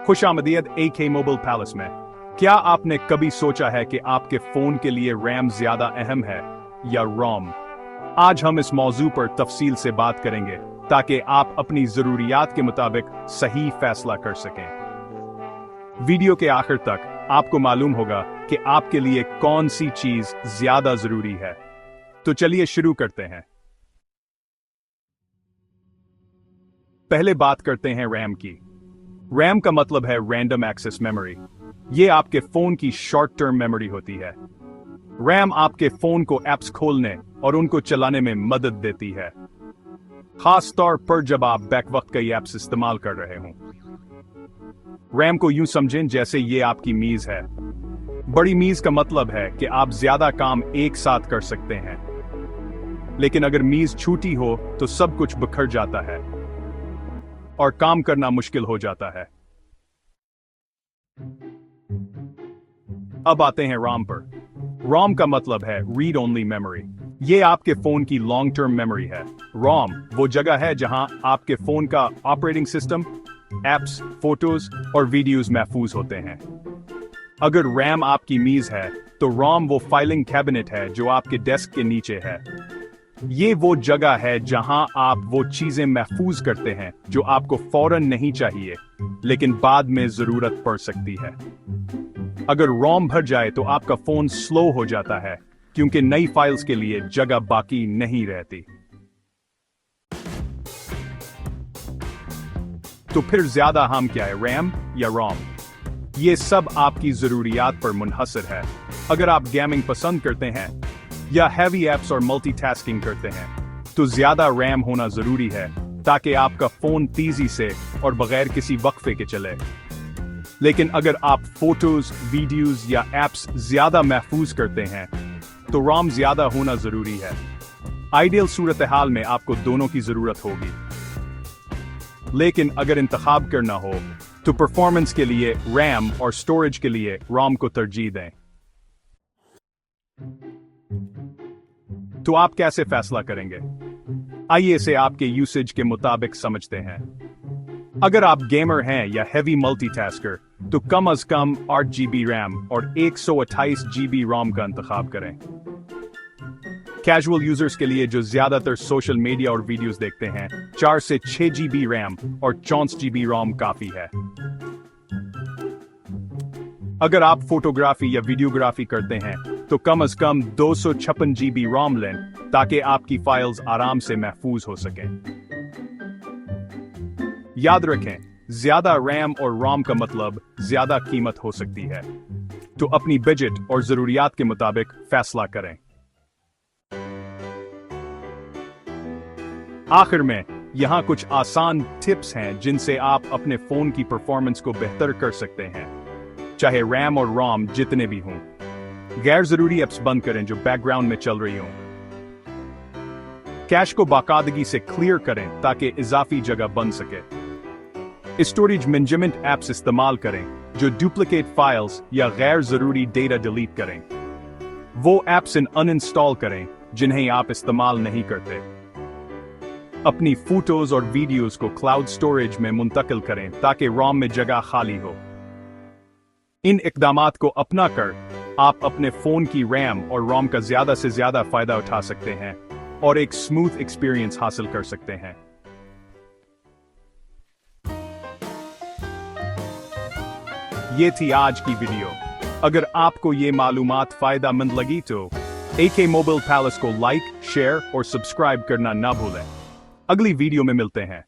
खुशामदीद AK mobile palace में। क्या आपने कभी सोचा है कि आपके फोन के लिए रैम ज्यादा अहम है या रोम? आज हम इस मौजू पर तफसील से बात करेंगे ताकि आप अपनी जरूरियात के मुताबिक सही फैसला कर सकें। वीडियो के आखिर तक आपको मालूम होगा कि आपके लिए कौन सी चीज ज्यादा जरूरी है। तो चलिए शुरू करते हैं। पहले बात करते हैं रैम की। रैम का मतलब है रैंडम एक्सेस मेमोरी। यह आपके फोन की शॉर्ट टर्म मेमोरी होती है। रैम आपके फोन को एप्स खोलने और उनको चलाने में मदद देती है, खास तौर पर जब आप बैक वक्त कई एप्स इस्तेमाल कर रहे हों। रैम को यूं समझें जैसे ये आपकी मीज है। बड़ी मीज का मतलब है कि आप ज्यादा काम एक साथ कर सकते हैं, लेकिन अगर मीज छोटी हो तो सब कुछ बिखर जाता है और काम करना मुश्किल हो जाता है। अब आते हैं रॉम पर। रॉम का मतलब है रीड ओनली मेमोरी। यह आपके फोन की लॉन्ग टर्म मेमोरी है। रॉम वो जगह है जहां आपके फोन का ऑपरेटिंग सिस्टम, एप्स, फोटोज और वीडियोस महफूज होते हैं। अगर रैम आपकी मीज है तो रॉम वो फाइलिंग कैबिनेट है जो आपके डेस्क के नीचे है। ये वो जगह है जहां आप वो चीजें महफूज करते हैं जो आपको फौरन नहीं चाहिए लेकिन बाद में जरूरत पड़ सकती है। अगर रोम भर जाए तो आपका फोन स्लो हो जाता है क्योंकि नई फाइल्स के लिए जगह बाकी नहीं रहती। तो फिर ज्यादा अहम क्या है, रैम या रोम? ये सब आपकी जरूरियात पर मुनहसर है। अगर आप गेमिंग पसंद करते हैं या हैवी एप्स और मल्टीटास्किंग करते हैं तो ज्यादा रैम होना जरूरी है ताकि आपका फोन तेजी से और बगैर किसी वक्फे के चले। लेकिन अगर आप फोटोज, वीडियोस या एप्स ज्यादा महफूज करते हैं तो रॉम ज्यादा होना जरूरी है। आइडियल सूरत हाल में आपको दोनों की जरूरत होगी, लेकिन अगर इंतखाब करना हो तो परफॉर्मेंस के लिए रैम और स्टोरेज के लिए रॉम को तरजीह दें। तो आप कैसे फैसला करेंगे? आइए इसे आपके यूसेज के मुताबिक समझते हैं। अगर आप गेमर हैं या हैवी मल्टीटास्कर तो कम से कम 8 GB रैम और 128 GB रोम का इंतखाब करें। कैजुअल यूजर्स के लिए जो ज्यादातर सोशल मीडिया और वीडियोस देखते हैं, 4 से 6 GB रैम और 64 GB रोम काफी है। अगर आप फोटोग्राफी या वीडियोग्राफी करते हैं तो कम से कम 256 GB रोम लें ताकि आपकी फाइल्स आराम से महफूज हो सकें। याद रखें, ज्यादा रैम और रोम का मतलब ज्यादा कीमत हो सकती है, तो अपनी बजट और जरूरियात के मुताबिक फैसला करें। आखिर में यहां कुछ आसान टिप्स हैं जिनसे आप अपने फोन की परफॉर्मेंस को बेहतर कर सकते हैं, चाहे रैम और रोम जितने भी हों। गैर जरूरी एप्स बंद करें जो बैकग्राउंड में चल रही हों। कैश को बाकायदगी से क्लियर करें ताकि इजाफी जगह बन सके। स्टोरेज मैनेजमेंट एप्स इस्तेमाल करें जो डुप्लीकेट फाइल्स या गैर जरूरी डेटा डिलीट करें। वो एप्स अनइंस्टॉल करें जिन्हें आप इस्तेमाल नहीं करते। अपनी फोटोज और वीडियोस को क्लाउड स्टोरेज में मुंतकिल करें ताकि रोम में जगह खाली हो। इन इकदामात को अपना कर आप अपने फोन की रैम और रोम का ज्यादा से ज्यादा फायदा उठा सकते हैं और एक स्मूथ एक्सपीरियंस हासिल कर सकते हैं। ये थी आज की वीडियो। अगर आपको ये मालूमात फायदेमंद लगी तो AK मोबाइल पैलेस को लाइक, शेयर और सब्सक्राइब करना ना भूलें। अगली वीडियो में मिलते हैं।